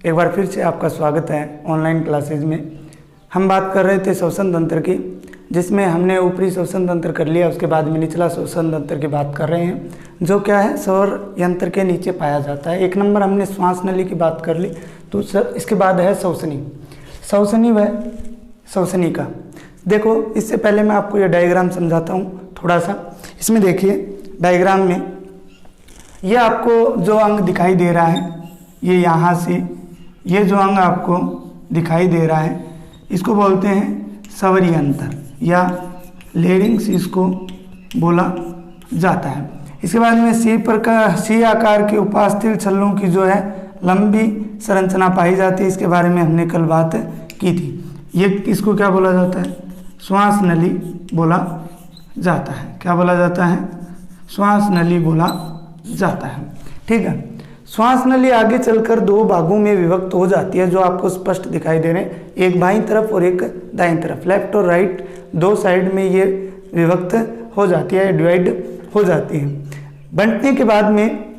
एक बार फिर से आपका स्वागत है ऑनलाइन क्लासेज में। हम बात कर रहे थे श्वसन तंत्र की, जिसमें हमने ऊपरी श्वसन तंत्र कर लिया, उसके बाद में निचला श्वसन तंत्र की बात कर रहे हैं, जो क्या है स्वर यंत्र के नीचे पाया जाता है। एक नंबर हमने श्वास नली की बात कर ली, तो इसके बाद है श्वसनी। श्वसनी व श्वसनिका। देखो, इससे पहले मैं आपको ये डायग्राम समझाता हूँ थोड़ा सा। इसमें देखिए डायग्राम में ये आपको जो अंग दिखाई दे रहा है, ये यहाँ से ये जो अंग आपको दिखाई दे रहा है, इसको बोलते हैं स्वर यंत्र या लेरिंग्स, इसको बोला जाता है। इसके बाद में सी आकार के उपास्थि छल्लों की जो है लंबी संरचना पाई जाती है। इसके बारे में हमने कल बात की थी। ये इसको क्या बोला जाता है? श्वास नली बोला जाता है। क्या बोला जाता है? श्वास नली बोला जाता है। ठीक है। श्वास नली आगे चलकर दो भागों में विभक्त हो जाती है, जो आपको स्पष्ट दिखाई दे रहे हैं, एक बाईं तरफ और एक दाईं तरफ। लेफ्ट और राइट दो साइड में ये विभक्त हो जाती है, डिवाइड हो जाती है। बंटने के बाद में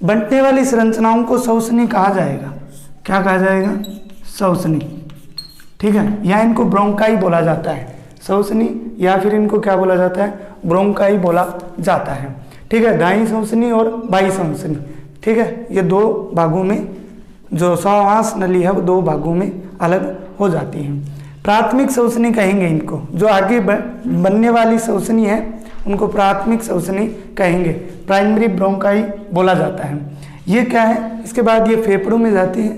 बंटने वाली संरचनाओं को श्वसनी कहा जाएगा। क्या कहा जाएगा? श्वसनी। ठीक है। या इनको ब्रोंकाई बोला जाता है, श्वसनी, या फिर इनको क्या बोला जाता है? ब्रोंकाई बोला जाता है। ठीक है। दाईं श्वसनी और बाईं श्वसनी। ठीक है। ये दो भागों में जो श्वास नली है वो दो भागों में अलग हो जाती है। प्राथमिक श्वसनी कहेंगे इनको, जो आगे बनने वाली श्वसनी है उनको प्राथमिक श्वसनी कहेंगे। प्राइमरी ब्रोंकाई बोला जाता है। ये क्या है? इसके बाद ये फेफड़ों में जाती है।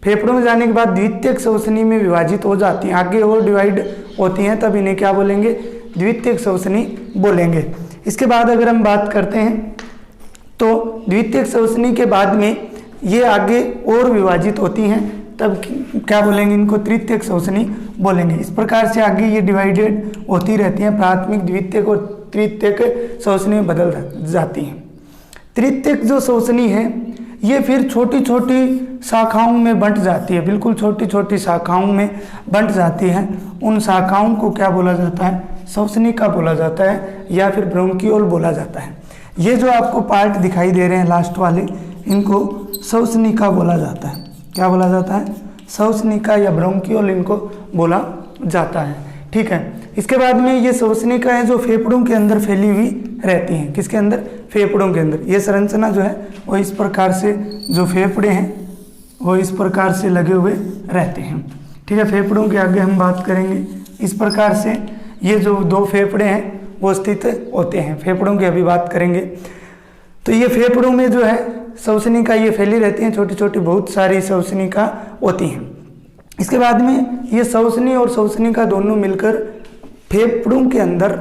फेफड़ों में जाने के बाद द्वितीयक श्वसनी में विभाजित हो जाती हैं, आगे और डिवाइड होती हैं, तब इन्हें क्या बोलेंगे? द्वितीयक श्वसनी बोलेंगे। इसके बाद अगर हम बात करते हैं तो द्वितीयक श्वसनी के बाद में ये आगे और विभाजित होती हैं, तब क्या बोलेंगे? इनको तृतीयक श्वसनी बोलेंगे। इस प्रकार से आगे ये डिवाइडेड होती रहती हैं, प्राथमिक, द्वितीयक और तृतीयक श्वसनी में बदल जाती हैं। तृतीयक जो श्वसनी है ये फिर छोटी छोटी शाखाओं में बंट जाती है, बिल्कुल छोटी छोटी शाखाओं में बंट जाती है। उन शाखाओं को क्या बोला जाता है? श्वसनिका बोला जाता है, या फिर ब्रोंकियोल बोला जाता है। ये जो आपको पार्ट दिखाई दे रहे हैं लास्ट वाले, इनको श्वसनिका बोला जाता है। क्या बोला जाता है? श्वसनिका या ब्रोंकियोल इनको बोला जाता है। ठीक है। इसके बाद में ये श्वसनिका है जो फेफड़ों के अंदर फैली हुई रहती हैं। किसके अंदर? फेफड़ों के अंदर। ये संरचना जो है वो इस प्रकार से, जो फेफड़े हैं वो इस प्रकार से लगे हुए रहते हैं। ठीक है। फेफड़ों के आगे हम बात करेंगे। इस प्रकार से ये जो दो फेफड़े हैं वो स्थित होते हैं। फेफड़ों की अभी बात करेंगे। तो ये फेफड़ों में जो है श्वसनिका ये फैली रहती हैं, छोटी छोटी बहुत सारी श्वसनिका होती हैं। इसके बाद में ये श्वसनी और श्वसनिका दोनों मिलकर फेफड़ों के अंदर,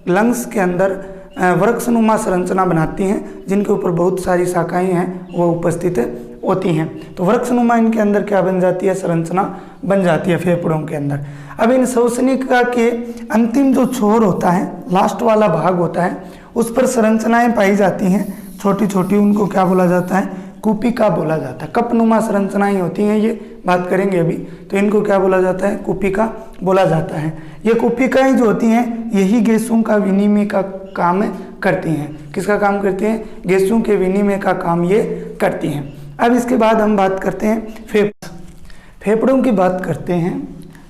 लंग्स के अंदर वृक्षनुमा संरचना बनाती हैं, जिनके ऊपर बहुत सारी शाखाएं हैं वो उपस्थित होती हैं। तो वृक्षनुमा इनके अंदर क्या बन जाती है? संरचना बन जाती है फेफड़ों के अंदर। अब इन श्वसनिका के अंतिम जो छोर होता है, लास्ट वाला भाग होता है, उस पर संरचनाएं पाई जाती हैं छोटी छोटी, उनको क्या बोला जाता है? कुपिका बोला जाता है। कपनुमा संरचनाएं होती हैं, ये बात करेंगे अभी। तो इनको क्या बोला जाता है? कुपिका बोला जाता है। ये कुपिकाएं जो होती हैं यही गैसों का विनिमय का काम करती हैं। किसका काम करती हैं? गैसों के विनिमय का काम ये करती हैं। अब इसके बाद हम बात करते हैं फेफड़ों की बात करते हैं।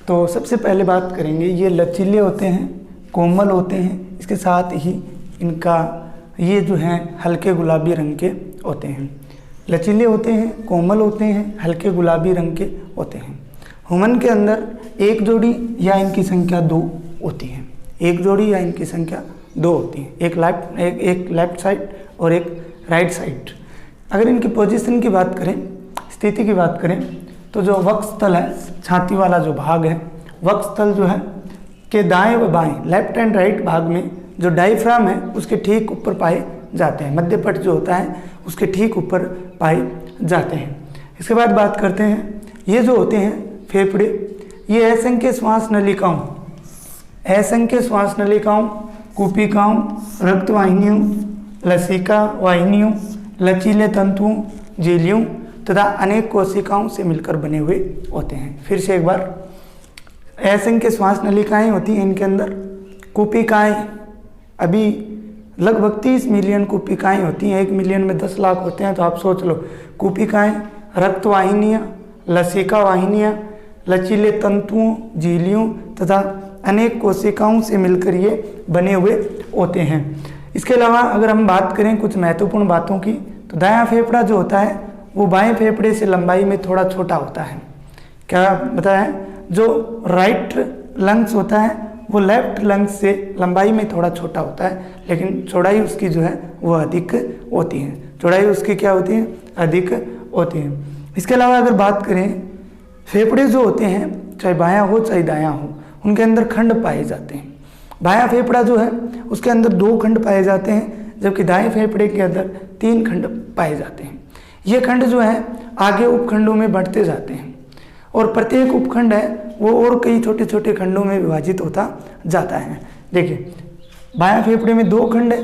तो सबसे पहले बात करेंगे, ये लचीले होते हैं, कोमल होते हैं, इसके साथ ही इनका ये जो है हल्के गुलाबी रंग के होते हैं। लचीले होते हैं, कोमल होते हैं, हल्के गुलाबी रंग के होते हैं। ह्यूमन के अंदर एक जोड़ी या इनकी संख्या 2 होती है। एक जोड़ी या इनकी संख्या 2 होती है, एक लेफ्ट साइड और एक राइट साइड। अगर इनकी पोजीशन की बात करें, स्थिति की बात करें, तो जो वक्षस्थल है, छाती वाला जो भाग है, वक्षस्थल जो है के दाएं व बाएं, लेफ्ट एंड राइट भाग में जो डायफ्राम है उसके ठीक ऊपर पाए जाते हैं। मध्यपट जो होता है उसके ठीक ऊपर पाए जाते हैं। इसके बाद बात करते हैं, ये जो होते हैं फेफड़े, ये असंख्य श्वास नलिकाओं, कुपिकाओं, रक्तवाहिनियों, लसिका वाहिनियों, लचीले तंतुओं, झिल्लियों तथा अनेक कोशिकाओं से मिलकर बने हुए होते हैं। फिर से एक बार, असंख्य श्वास नलिकाएं होती हैं इनके अंदर। कुपिकाएं अभी लगभग 30 मिलियन कुपिकाएं होती हैं। 1 मिलियन में 10 लाख होते हैं, तो आप सोच लो। कुपिकाएं, रक्तवाहिनियाँ, लसिका वाहिनियाँ, लचीले तंतुओं, झिल्लियों तथा अनेक कोशिकाओं से मिलकर ये बने हुए होते हैं। इसके अलावा अगर हम बात करें कुछ महत्वपूर्ण बातों की, तो दायां फेफड़ा जो होता है वो बाएं फेफड़े से लंबाई में थोड़ा छोटा होता है। क्या बताया? जो राइट लंग्स होता है वो लेफ्ट लंग्स से लंबाई में थोड़ा छोटा होता है, लेकिन चौड़ाई उसकी जो है वो अधिक होती है। चौड़ाई उसकी क्या होती है? अधिक होती है। इसके अलावा अगर बात करें, फेफड़े जो होते हैं चाहे बायां हो चाहे दायां हो, उनके अंदर खंड पाए जाते हैं। बायां फेफड़ा जो है उसके अंदर 2 खंड पाए जाते हैं, जबकि दाएं फेफड़े के अंदर 3 खंड पाए जाते हैं। ये खंड जो है आगे उपखंडों में बढ़ते जाते हैं और प्रत्येक उपखंड है वो और कई छोटे छोटे खंडों में विभाजित होता जाता है। देखिए, बायां फेफड़े में 2 खंड है,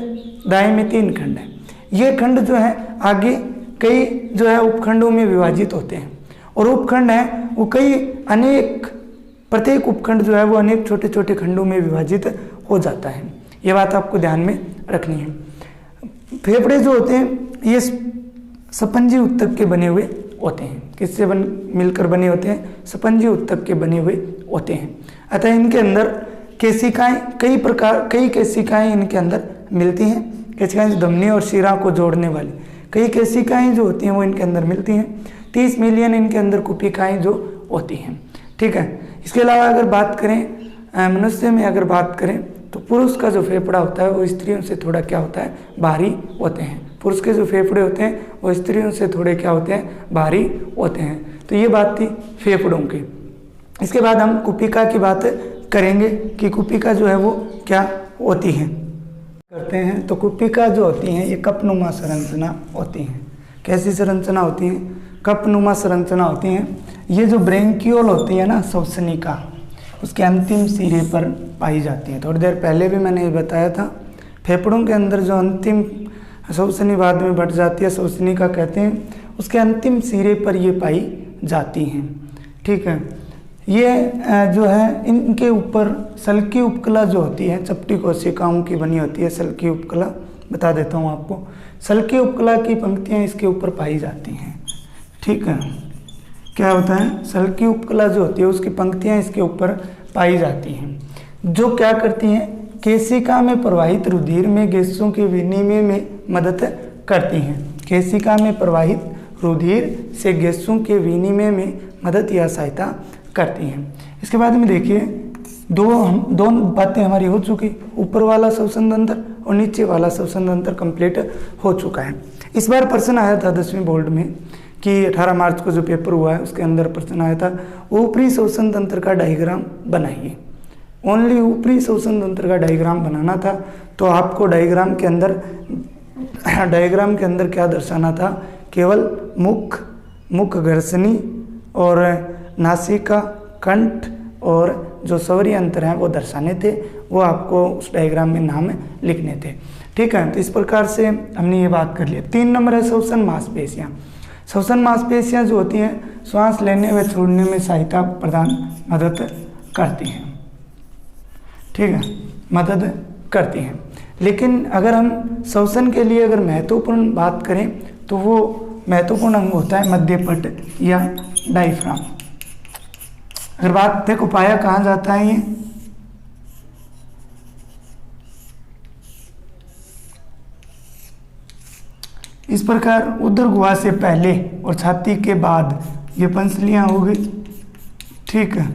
दाएं में 3 खंड है। ये खंड जो है आगे कई जो है उपखंडों में विभाजित होते हैं और उपखंड है वो कई अनेक, प्रत्येक उपखंड जो है वो अनेक छोटे छोटे खंडों में विभाजित हो जाता है। ये बात आपको ध्यान में रखनी है। फेफड़े जो होते हैं ये स्पंजी ऊतक के बने हुए होते हैं। किससे मिलकर बने होते हैं? स्पंजी ऊतक के बने हुए होते हैं। अतः इनके अंदर केशिकाएं, कई केशिकाएं इनके अंदर मिलती हैं। केशिकाएं धमनी और शिरा को जोड़ने वाली कई केशिकाएं जो होती हैं वो इनके अंदर मिलती हैं। 30 मिलियन इनके अंदर कुपिकाएं जो होती हैं। ठीक है। इसके अलावा अगर बात करें मनुष्य में, अगर बात करें तो पुरुष का जो फेफड़ा होता है वो स्त्रियों से थोड़ा क्या होता है? भारी होते हैं। पुरुष के जो फेफड़े होते हैं वो स्त्रियों से थोड़े क्या होते हैं? भारी होते हैं। तो ये बात थी फेफड़ों की। इसके बाद हम कुपिका की बात करेंगे कि कुपिका जो है वो क्या होती है करते हैं। तो कुपिका जो होती हैं ये कपनुमा संरचना होती हैं। कैसी संरचना होती हैं? कपनुमा संरचना होती हैं। ये जो ब्रेंकियोल होती है ना, श्वसनिका, उसके अंतिम सिरे पर पाई जाती है। थोड़ी देर पहले भी मैंने ये बताया था, फेफड़ों के अंदर जो अंतिम श्वसनी बाद में बढ़ जाती है, श्वसनिका कहते हैं, उसके अंतिम सिरे पर ये पाई जाती हैं। ठीक है। ये जो है इनके ऊपर सल्की उपकला जो होती है, चपटी कोशिकाओं की बनी होती है सल्की उपकला, बता देता हूँ आपको। सल्की उपकला की पंक्तियाँ इसके ऊपर पाई जाती हैं। ठीक है। क्या होता है? सल्की उपकला जो होती है उसकी पंक्तियाँ इसके ऊपर पाई जाती हैं, जो क्या करती हैं? केशिका में प्रवाहित रुधिर में गैसों के विनिमय में मदद करती हैं। केशिका में प्रवाहित रुधिर से गैसों के विनिमय में मदद या सहायता करती हैं। इसके बाद में देखिए, दो बातें हमारी हो चुकी, ऊपर वाला श्वसन तंत्र और नीचे वाला श्वसन तंत्र कंप्लीट हो चुका है। इस बार प्रश्न आया था 10वीं बोर्ड में कि 18 मार्च को जो पेपर हुआ है उसके अंदर प्रश्न आया था, ऊपरी श्वसन तंत्र का डायग्राम बनाइए। ओनली ऊपरी श्वसन तंत्र का डायग्राम बनाना था। तो आपको डायग्राम के अंदर क्या दर्शाना था? केवल मुख घर्षणी और नासिका, कंठ और जो स्वरीय अंतर हैं वो दर्शाने थे। वो आपको उस डायग्राम में नाम लिखने थे। ठीक है। तो इस प्रकार से हमने ये बात कर ली। 3 नंबर है श्वसन मांसपेशियाँ। श्वसन मांसपेशियाँ जो होती हैं श्वास लेने व छोड़ने में सहायता प्रदान मदद करती हैं। ठीक है, मदद करती हैं। लेकिन अगर हम श्वसन के लिए अगर महत्वपूर्ण बात करें तो वो महत्वपूर्ण अंग होता है मध्यपट या डायफ्राम। अगर बात देखो, पाया कहाँ जाता है? ये इस प्रकार उदर गुहा से पहले और छाती के बाद ये पंसलियाँ हो गई। ठीक है।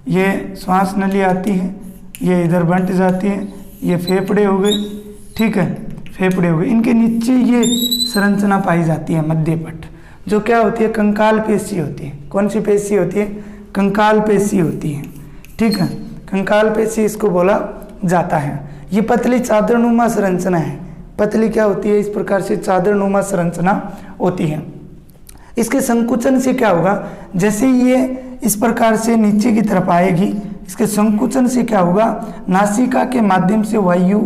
ये श्वास नली आती है, ये इधर बंट जाती है, ये फेफड़े हो गए। ठीक है, फेफड़े हो गए। इनके नीचे ये संरचना पाई जाती है मध्यपट, जो क्या होती है? कंकाल पेशी होती है। कौन सी पेशी होती है? कंकाल पेशी होती है। ठीक है, कंकाल पेशी इसको बोला जाता है। ये पतली चादरनुमा संरचना है। पतली क्या होती है? इस प्रकार से चादरनुमा संरचना होती है। इसके संकुचन से क्या होगा? जैसे ये इस प्रकार से नीचे की तरफ आएगी, इसके संकुचन से क्या होगा? नासिका के माध्यम से वायु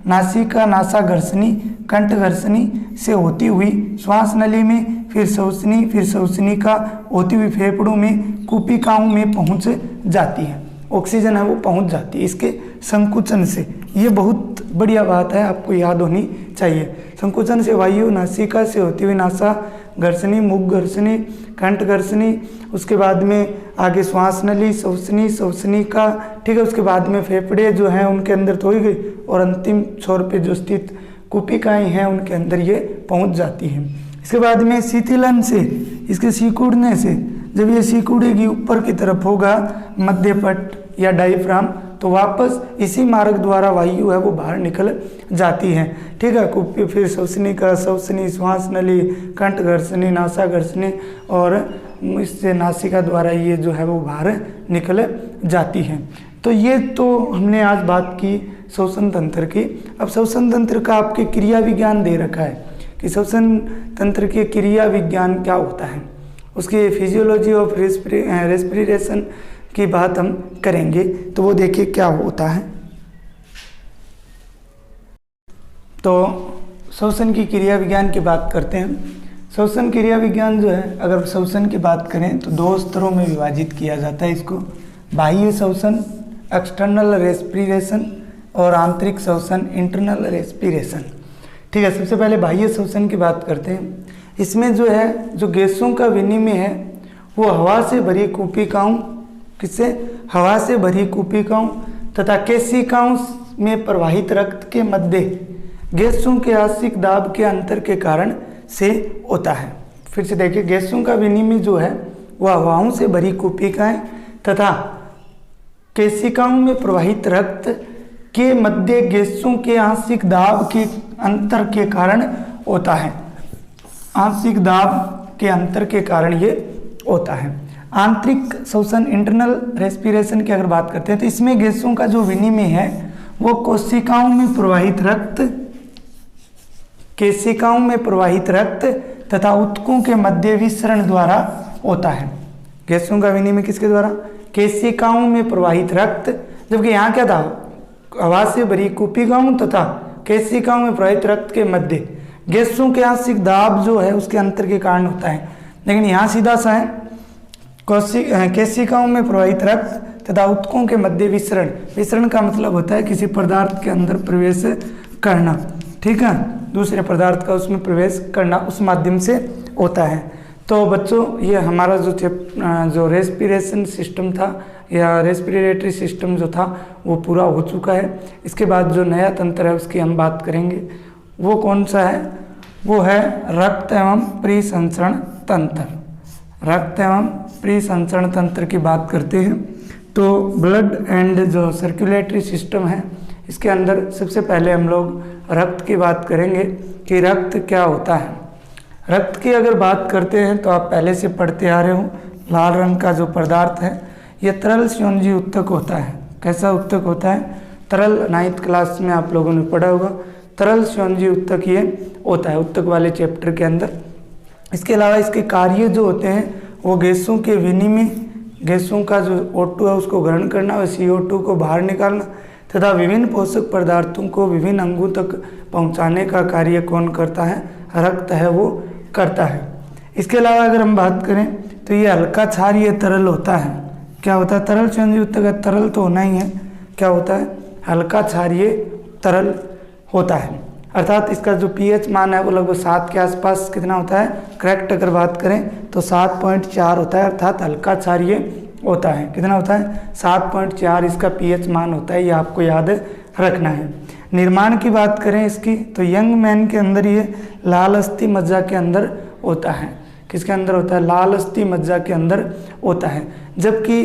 नासिका नासा घर्षणी कंठ घर्षणी से होती हुई श्वास नली में, फिर श्वसनी का होती हुई फेफड़ों में, कुपिकाओं में पहुंच जाती है। ऑक्सीजन है वो पहुंच जाती है इसके संकुचन से। ये बहुत बढ़िया बात है, आपको याद होनी चाहिए। संकुचन से वायु नासिका से होती हुई नासा घर्षणी, मुख घर्षणी, कंठ घर्षणी, उसके बाद में आगे श्वास नली, श्वसनी, श्वसनिका, ठीक है। उसके बाद में फेफड़े जो हैं उनके अंदर तो ही गई, और अंतिम छोर पे जो स्थित कुपिकाएँ हैं उनके अंदर ये पहुंच जाती हैं। इसके बाद में शीतलन से, इसके सिकुड़ने से, जब ये सिकुड़ेगी ऊपर की तरफ होगा मध्यपट या डायफ्राम, तो वापस इसी मार्ग द्वारा वायु है वो बाहर निकल जाती है, ठीक है। कुप्पी, फिर श्वसनिका, श्वसनी, श्वास नली, कंठ घर्षणी, नासा घर्षणी, और इससे नासिका द्वारा ये जो है वो बाहर निकल जाती है। तो ये तो हमने आज बात की श्वसन तंत्र की। अब श्वसन तंत्र का आपके क्रिया विज्ञान दे रखा है कि श्वसन तंत्र के क्रिया विज्ञान क्या होता है, उसकी फिजियोलॉजी ऑफ रेस्पिरेशन की बात हम करेंगे। तो वो देखिए क्या होता है। तो श्वसन की क्रिया विज्ञान की बात करते हैं। श्वसन क्रिया विज्ञान जो है, अगर श्वसन की बात करें तो 2 स्तरों में विभाजित किया जाता है इसको। बाह्य श्वसन, एक्सटर्नल रेस्पिरेशन, और आंतरिक श्वसन, इंटरनल रेस्पिरेशन, ठीक है। सबसे पहले बाह्य श्वसन की बात करते हैं। इसमें जो है, जो गैसों का विनिमय है वो हवा से भरी कूपिकाओं, किससे, हवा से भरी कूपिकाओं तथा केशिकाओं में प्रवाहित रक्त के मध्य गैसों के आंशिक दाब के अंतर के कारण से होता है। फिर से देखिए, गैसों का विनिमय जो है वह हवाओं से भरी कूपिकाएं तथा केशिकाओं में प्रवाहित रक्त के मध्य गैसों के आंशिक दाब के अंतर के कारण होता है। आंशिक दाब के अंतर के कारण ये होता है। आंतरिक श्वसन, इंटरनल रेस्पिरेशन की अगर बात करते हैं तो इसमें गैसों का जो विनिमय है वो कोशिकाओं में प्रवाहित रक्त, केशिकाओं में प्रवाहित रक्त तथा ऊतकों के मध्य विसरण द्वारा होता है। गैसों का विनिमय किसके द्वारा, केशिकाओं में प्रवाहित रक्त, जबकि यहाँ क्या था, हवा से भरी कूपिकाओं तथा केशिकाओं में प्रवाहित रक्त के मध्य गैसों के आंशिक दाब जो है उसके अंतर के कारण होता है। लेकिन यहाँ सीधा सा है, केशिकाओं में प्रवाहित रक्त तथा ऊतकों के मध्य विसरण। विसरण का मतलब होता है किसी पदार्थ के अंदर प्रवेश करना, ठीक है, दूसरे पदार्थ का उसमें प्रवेश करना, उस माध्यम से होता है। तो बच्चों, ये हमारा जो रेस्पिरेशन सिस्टम था या रेस्पिरेटरी सिस्टम जो था वो पूरा हो चुका है। इसके बाद जो नया तंत्र है उसकी हम बात करेंगे। वो कौन सा है, वो है रक्त एवं परिसंचरण तंत्र। रक्त एवं परिसंचरण तंत्र की बात करते हैं तो ब्लड एंड जो सर्कुलेटरी सिस्टम है इसके अंदर सबसे पहले हम लोग रक्त की बात करेंगे कि रक्त क्या होता है। रक्त की अगर बात करते हैं तो आप पहले से पढ़ते आ रहे हो, लाल रंग का जो पदार्थ है ये तरल स्योंजी उत्तक होता है। कैसा उत्तक होता है, तरल, 9th क्लास में आप लोगों ने पढ़ा होगा, तरल स्योंजी उत्तक ये होता है उत्तक वाले चैप्टर के अंदर। इसके अलावा इसके कार्य जो होते हैं वो गैसों के विनिमय, गैसों का जो O2 है उसको ग्रहण करना और CO2 को बाहर निकालना तथा विभिन्न पोषक पदार्थों को विभिन्न अंगों तक पहुंचाने का कार्य कौन करता है, रक्त है वो करता है। इसके अलावा अगर हम बात करें तो ये हल्का क्षारीय तरल होता है। क्या होता है, तरल स्योंजी उत्तक, तरल तो होना ही है, क्या होता है, हल्का क्षारीय तरल होता है। अर्थात इसका जो pH मान है वो लगभग 7 के आसपास कितना होता है, करेक्ट अगर बात करें तो 7.4 होता है, अर्थात हल्का क्षारीय होता है। कितना होता है, 7.4 इसका pH मान होता है, ये आपको याद रखना है। निर्माण की बात करें इसकी तो यंग मैन के अंदर ये लाल अस्थि मज्जा के अंदर होता है। किसके अंदर होता है, लाल अस्थि मज्जा के अंदर होता है। जबकि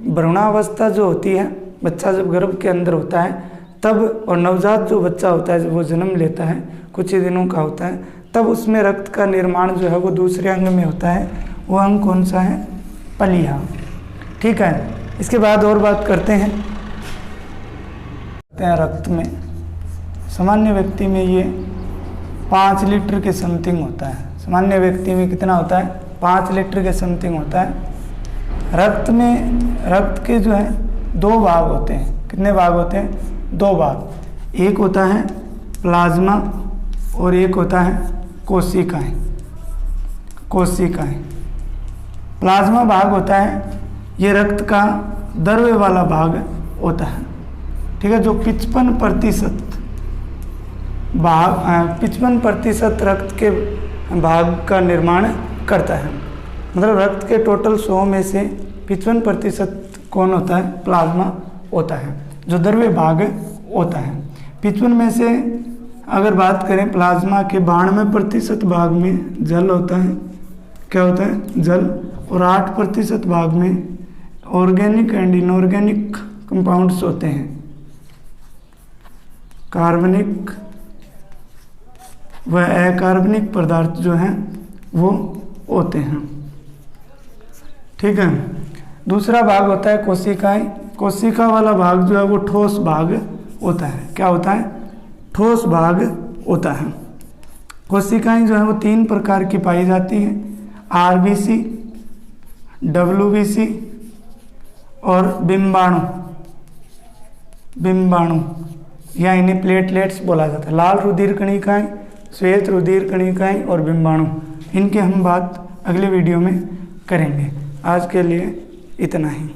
भ्रूणावस्था जो होती है, बच्चा जब गर्भ के अंदर होता है तब, और नवजात जो बच्चा होता है जब वो जन्म लेता है कुछ ही दिनों का होता है, तब उसमें रक्त का निर्माण जो है वो दूसरे अंग में होता है। वो अंग कौन सा है, पलिया, ठीक है। इसके बाद और बात करते हैं रक्त में। सामान्य व्यक्ति में ये 5 लीटर के समथिंग होता है। सामान्य व्यक्ति में कितना होता है, 5 लीटर के समथिंग होता है। रक्त में, रक्त के जो है 2 भाग होते हैं। कितने भाग होते हैं, 2 भाग। एक होता है प्लाज्मा और एक होता है कोशिकाएं। कोशिकाएं, प्लाज्मा भाग होता है, ये रक्त का द्रव्य वाला भाग होता है, ठीक है, जो 55% भाग 55% रक्त के भाग का निर्माण करता है। मतलब रक्त के टोटल 100 में से 55% कौन होता है? प्लाज्मा होता है, जो द्रव्य भाग होता है। 55 में से अगर बात करें प्लाज्मा के 92% भाग में जल होता है। क्या होता है? जल। और 8% भाग में ऑर्गेनिक एंड इनऑर्गेनिक कंपाउंड्स होते हैं। कार्बनिक व अकार्बनिक पदार्थ जो हैं वो होते हैं। ठीक है। दूसरा भाग होता है कोशिकाएं। कोशिका वाला भाग जो है वो ठोस भाग होता है। क्या होता है? ठोस भाग होता है। कोशिकाएं जो है वो 3 प्रकार की पाई जाती हैं, आरबीसी, डब्ल्यूबीसी और बिंबाणु या इन्हें प्लेटलेट्स बोला जाता है। लाल रुधिर कणिकाएं, श्वेत रुधिर कणिकाएं और बिंबाणु, इनकी हम बात अगले वीडियो में करेंगे। आज के लिए इतना ही।